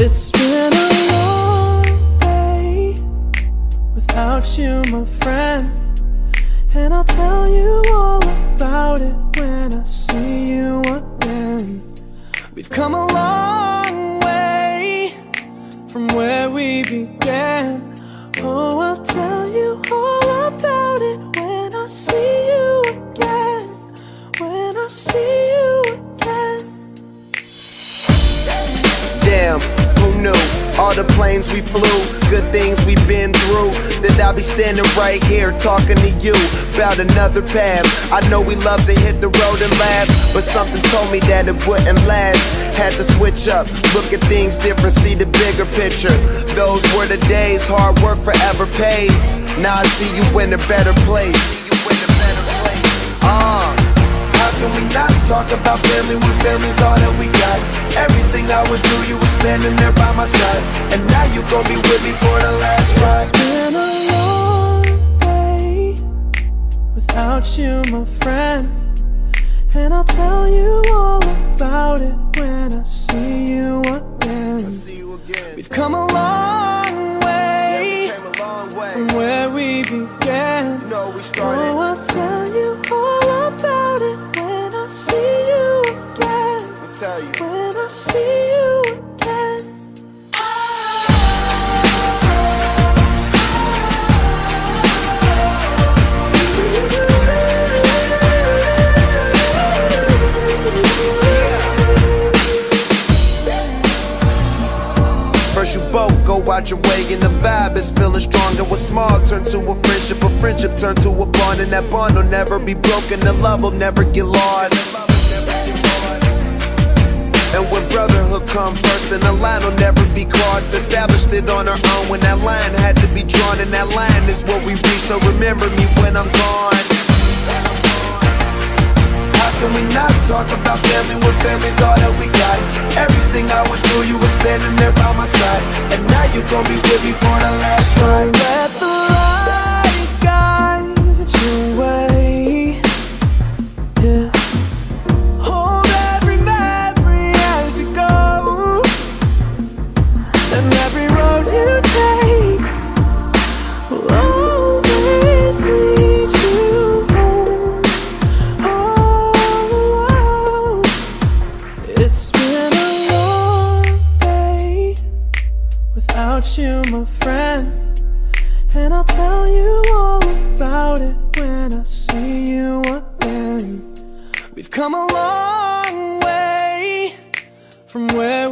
It's been a long day without you, my friend, and I'll tell you all about it when I see you again. We've come a long way from where we began. Oh, I'll tell you all about it when I see you again. When I see you again. Damn, who knew? All the planes we flew, good things we've been through, that I'll be standing right here talking to you about another path. I know we love to hit the road and laugh, but something told me that it wouldn't last. Had to switch up, look at things different, see the bigger picture. Those were the days, hard work forever pays. Now I see you in a better place. How can we not talk about family when family's all that we got? Everything I would do, you were standing there by my side, and now you gon' be with me for the last ride. It's been a long day without you, my friend, and I'll tell you all about it when I see you again. We've come a long way, from where we began. You know we started. Oh, I'll tell you all about it when I see you again. I'll tell you. When I see you again. First you both go out your way and the vibe is feeling strong. And what's small turn to a friendship turn to a bond. And that bond will never be broken, the love will never get lost. And when brotherhood come first, then the line will never be crossed. Established it on our own when that line had to be drawn. And that line is what we reach, so remember me when I'm gone. How can we not talk about family when family's all that we got? Everything I would do, you were standing there by my side, and now you gon' be with me for the last ride. Let the light guide your way. Yeah. Hold every memory as you go, and every road you take will always lead you home. Oh, it's been a long day without you, my friend, and I'll tell you all about it when I see you again. We've come a long way from where